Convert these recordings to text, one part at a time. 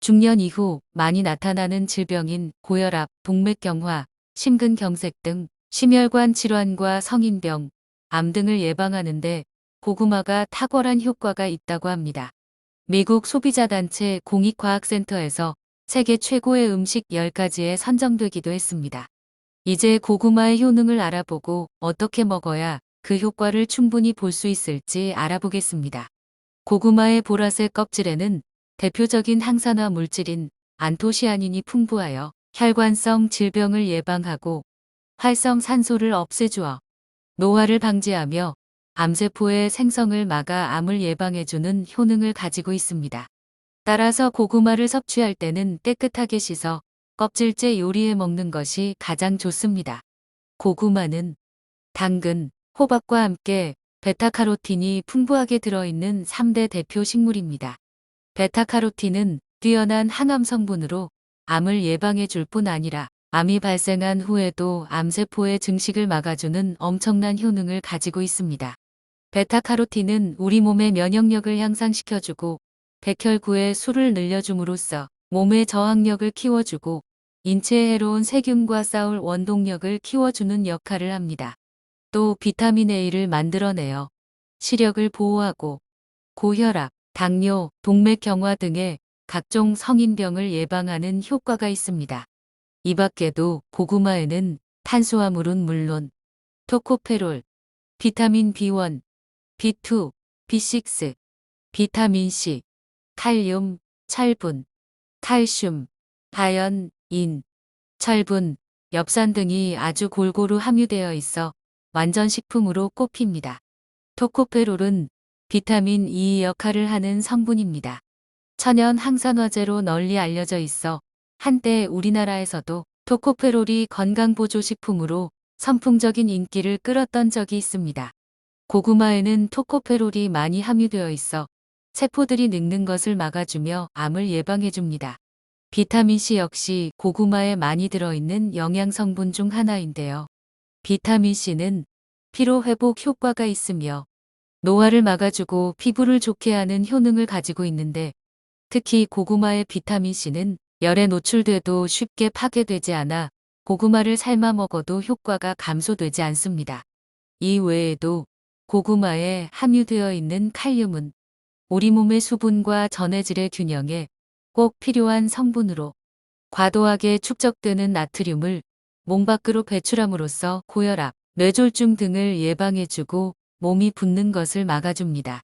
중년 이후 많이 나타나는 질병인 고혈압, 동맥경화, 심근경색 등 심혈관 질환과 성인병, 암 등을 예방하는데 고구마가 탁월한 효과가 있다고 합니다. 미국 소비자단체 공익과학센터에서 세계 최고의 음식 10가지에 선정되기도 했습니다. 이제 고구마의 효능을 알아보고 어떻게 먹어야 그 효과를 충분히 볼 수 있을지 알아보겠습니다. 고구마의 보라색 껍질에는 대표적인 항산화 물질인 안토시아닌이 풍부하여 혈관성 질병을 예방하고 활성산소를 없애주어 노화를 방지하며 암세포의 생성을 막아 암을 예방해주는 효능을 가지고 있습니다. 따라서 고구마를 섭취할 때는 깨끗하게 씻어 껍질째 요리해 먹는 것이 가장 좋습니다. 고구마는 당근, 호박과 함께 베타카로틴이 풍부하게 들어있는 3대 대표 식물입니다. 베타카로틴은 뛰어난 항암 성분으로 암을 예방해 줄 뿐 아니라 암이 발생한 후에도 암세포의 증식을 막아주는 엄청난 효능을 가지고 있습니다. 베타카로틴은 우리 몸의 면역력을 향상시켜주고 백혈구의 수를 늘려줌으로써 몸의 저항력을 키워주고 인체에 해로운 세균과 싸울 원동력을 키워주는 역할을 합니다. 또 비타민 A를 만들어내어 시력을 보호하고 고혈압, 당뇨, 동맥경화 등의 각종 성인병을 예방하는 효과가 있습니다. 이 밖에도 고구마에는 탄수화물은 물론 토코페롤, 비타민 B1, B2, B6, 비타민 C, 칼륨, 철분, 칼슘, 다연, 인, 철분, 엽산 등이 아주 골고루 함유되어 있어 완전 식품으로 꼽힙니다. 토코페롤은 비타민 E 역할을 하는 성분입니다. 천연 항산화제로 널리 알려져 있어 한때 우리나라에서도 토코페롤이 건강보조식품으로 선풍적인 인기를 끌었던 적이 있습니다. 고구마에는 토코페롤이 많이 함유되어 있어 세포들이 늙는 것을 막아주며 암을 예방해줍니다. 비타민C 역시 고구마에 많이 들어있는 영양성분 중 하나인데요. 비타민C는 피로회복 효과가 있으며 노화를 막아주고 피부를 좋게 하는 효능을 가지고 있는데 특히 고구마의 비타민C는 열에 노출돼도 쉽게 파괴되지 않아 고구마를 삶아 먹어도 효과가 감소되지 않습니다. 이 외에도 고구마에 함유되어 있는 칼륨은 우리 몸의 수분과 전해질의 균형에 꼭 필요한 성분으로 과도하게 축적되는 나트륨을 몸 밖으로 배출함으로써 고혈압, 뇌졸중 등을 예방해주고 몸이 붓는 것을 막아줍니다.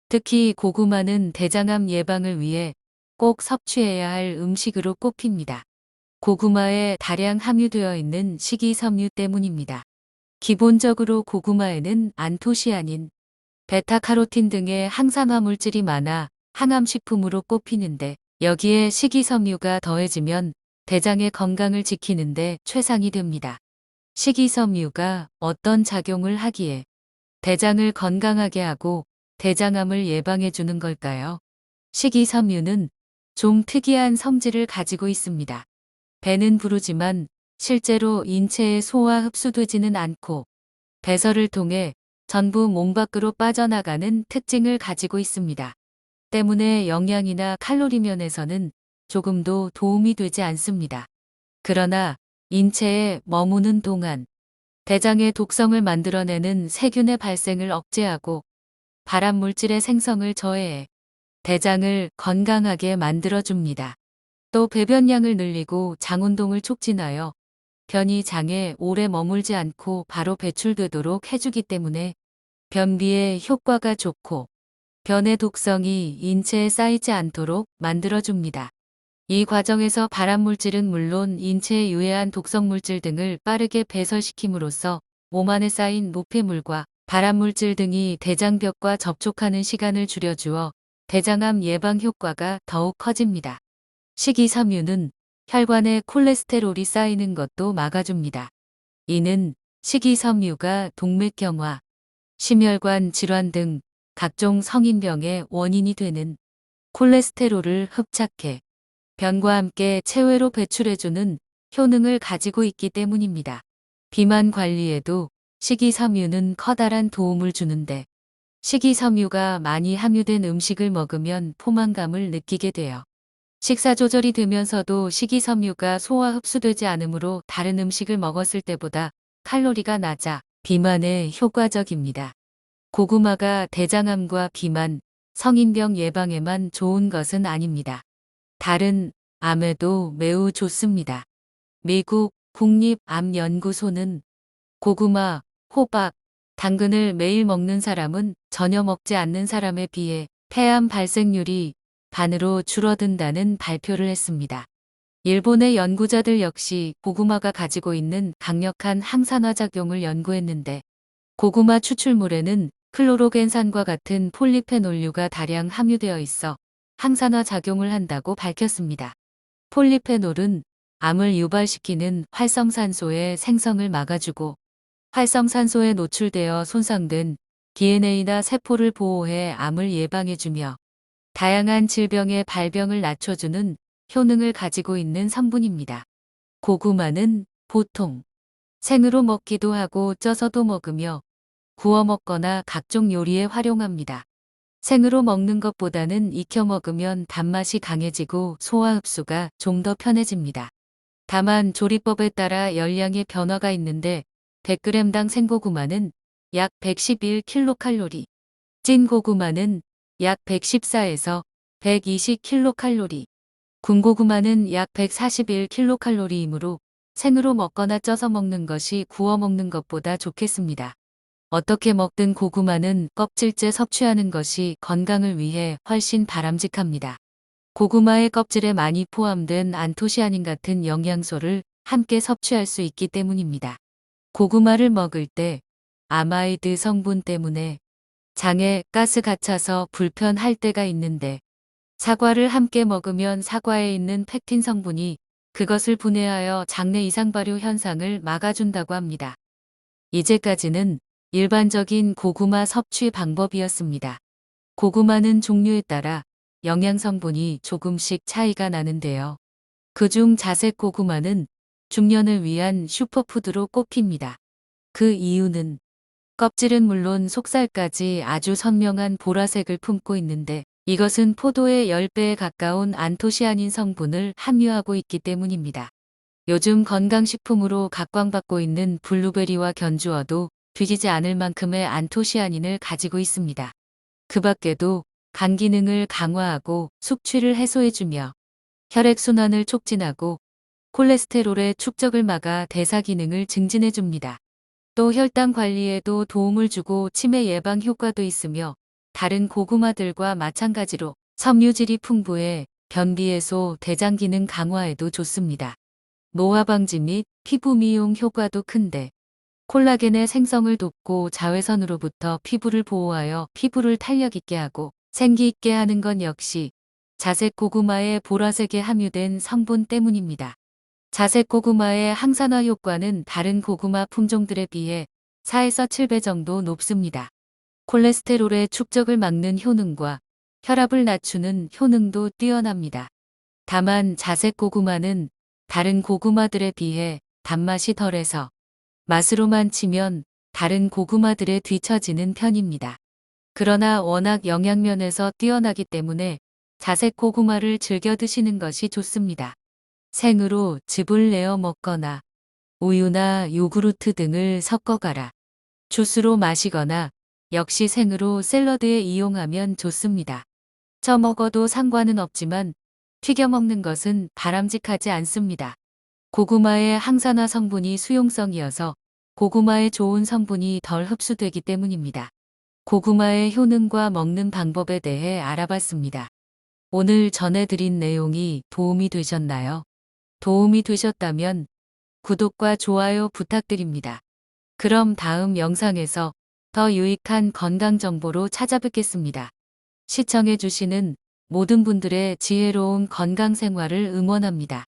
특히 고구마는 대장암 예방을 위해 꼭 섭취해야 할 음식으로 꼽힙니다. 고구마에 다량 함유되어 있는 식이섬유 때문입니다. 기본적으로 고구마에는 안토시아닌, 베타카로틴 등의 항산화 물질이 많아 항암식품으로 꼽히는데 여기에 식이섬유가 더해지면 대장의 건강을 지키는데 최상이 됩니다. 식이섬유가 어떤 작용을 하기에 대장을 건강하게 하고 대장암을 예방해 주는 걸까요? 식이섬유는 좀 특이한 성질을 가지고 있습니다. 배는 부르지만 실제로 인체에 소화 흡수되지는 않고 배설을 통해 전부 몸 밖으로 빠져나가는 특징을 가지고 있습니다. 때문에 영양이나 칼로리 면에서는 조금도 도움이 되지 않습니다. 그러나 인체에 머무는 동안 대장의 독성을 만들어내는 세균의 발생을 억제하고 발암물질의 생성을 저해해 대장을 건강하게 만들어줍니다. 또 배변량을 늘리고 장운동을 촉진하여 변이 장에 오래 머물지 않고 바로 배출되도록 해주기 때문에 변비에 효과가 좋고 변의 독성이 인체에 쌓이지 않도록 만들어줍니다. 이 과정에서 발암물질은 물론 인체에 유해한 독성물질 등을 빠르게 배설시킴으로써 몸 안에 쌓인 노폐물과 발암물질 등이 대장벽과 접촉하는 시간을 줄여주어 대장암 예방 효과가 더욱 커집니다. 식이섬유는 혈관에 콜레스테롤이 쌓이는 것도 막아줍니다. 이는 식이섬유가 동맥경화, 심혈관 질환 등 각종 성인병의 원인이 되는 콜레스테롤을 흡착해 변과 함께 체외로 배출해주는 효능을 가지고 있기 때문입니다. 비만 관리에도 식이섬유는 커다란 도움을 주는데 식이섬유가 많이 함유된 음식을 먹으면 포만감을 느끼게 돼요. 식사 조절이 되면서도 식이섬유가 소화 흡수되지 않으므로 다른 음식을 먹었을 때보다 칼로리가 낮아 비만에 효과적입니다. 고구마가 대장암과 비만, 성인병 예방에만 좋은 것은 아닙니다. 다른 암에도 매우 좋습니다. 미국 국립암연구소는 고구마, 호박, 당근을 매일 먹는 사람은 전혀 먹지 않는 사람에 비해 폐암 발생률이 반으로 줄어든다는 발표를 했습니다. 일본의 연구자들 역시 고구마가 가지고 있는 강력한 항산화 작용을 연구했는데 고구마 추출물에는 클로로겐산과 같은 폴리페놀류가 다량 함유되어 있어 항산화 작용을 한다고 밝혔습니다. 폴리페놀은 암을 유발시키는 활성산소의 생성을 막아주고 활성산소에 노출되어 손상된 DNA나 세포를 보호해 암을 예방해주며 다양한 질병의 발병을 낮춰주는 효능을 가지고 있는 성분입니다. 고구마는 보통 생으로 먹기도 하고 쪄서도 먹으며 구워 먹거나 각종 요리에 활용합니다. 생으로 먹는 것보다는 익혀 먹으면 단맛이 강해지고 소화 흡수가 좀 더 편해집니다. 다만 조리법에 따라 열량의 변화가 있는데 100g당 생고구마는 약 111kcal, 찐 고구마는 약 114에서 120kcal, 군고구마는 약 141kcal이므로 생으로 먹거나 쪄서 먹는 것이 구워 먹는 것보다 좋겠습니다. 어떻게 먹든 고구마는 껍질째 섭취하는 것이 건강을 위해 훨씬 바람직합니다. 고구마의 껍질에 많이 포함된 안토시아닌 같은 영양소를 함께 섭취할 수 있기 때문입니다. 고구마를 먹을 때 아마이드 성분 때문에 장에 가스가 차서 불편할 때가 있는데 사과를 함께 먹으면 사과에 있는 펙틴 성분이 그것을 분해하여 장내 이상 발효 현상을 막아준다고 합니다. 이제까지는 일반적인 고구마 섭취 방법이었습니다. 고구마는 종류에 따라 영양 성분이 조금씩 차이가 나는데요. 그중 자색 고구마는 중년을 위한 슈퍼푸드로 꼽힙니다. 그 이유는 껍질은 물론 속살까지 아주 선명한 보라색을 품고 있는데 이것은 포도의 10배에 가까운 안토시아닌 성분을 함유하고 있기 때문입니다. 요즘 건강식품으로 각광받고 있는 블루베리와 견주어도 뒤지지 않을 만큼의 안토시아닌을 가지고 있습니다. 그 밖에도 간 기능을 강화하고 숙취를 해소해주며 혈액순환을 촉진하고 콜레스테롤의 축적을 막아 대사 기능을 증진해줍니다. 또 혈당 관리에도 도움을 주고 치매 예방 효과도 있으며 다른 고구마들과 마찬가지로 섬유질이 풍부해 변비 해소, 대장 기능 강화에도 좋습니다. 노화 방지 및 피부 미용 효과도 큰데 콜라겐의 생성을 돕고 자외선으로부터 피부를 보호하여 피부를 탄력 있게 하고 생기 있게 하는 건 역시 자색 고구마의 보라색에 함유된 성분 때문입니다. 자색 고구마의 항산화 효과는 다른 고구마 품종들에 비해 4에서 7배 정도 높습니다. 콜레스테롤의 축적을 막는 효능과 혈압을 낮추는 효능도 뛰어납니다. 다만 자색 고구마는 다른 고구마들에 비해 단맛이 덜해서 맛으로만 치면 다른 고구마들에 뒤처지는 편입니다. 그러나 워낙 영양면에서 뛰어나기 때문에 자색 고구마를 즐겨 드시는 것이 좋습니다. 생으로 즙을 내어 먹거나 우유나 요구르트 등을 섞어가라. 주스로 마시거나 역시 생으로 샐러드에 이용하면 좋습니다. 쪄 먹어도 상관은 없지만 튀겨 먹는 것은 바람직하지 않습니다. 고구마의 항산화 성분이 수용성이어서 고구마의 좋은 성분이 덜 흡수되기 때문입니다. 고구마의 효능과 먹는 방법에 대해 알아봤습니다. 오늘 전해드린 내용이 도움이 되셨나요? 도움이 되셨다면 구독과 좋아요 부탁드립니다. 그럼 다음 영상에서 더 유익한 건강 정보로 찾아뵙겠습니다. 시청해주시는 모든 분들의 지혜로운 건강 생활을 응원합니다.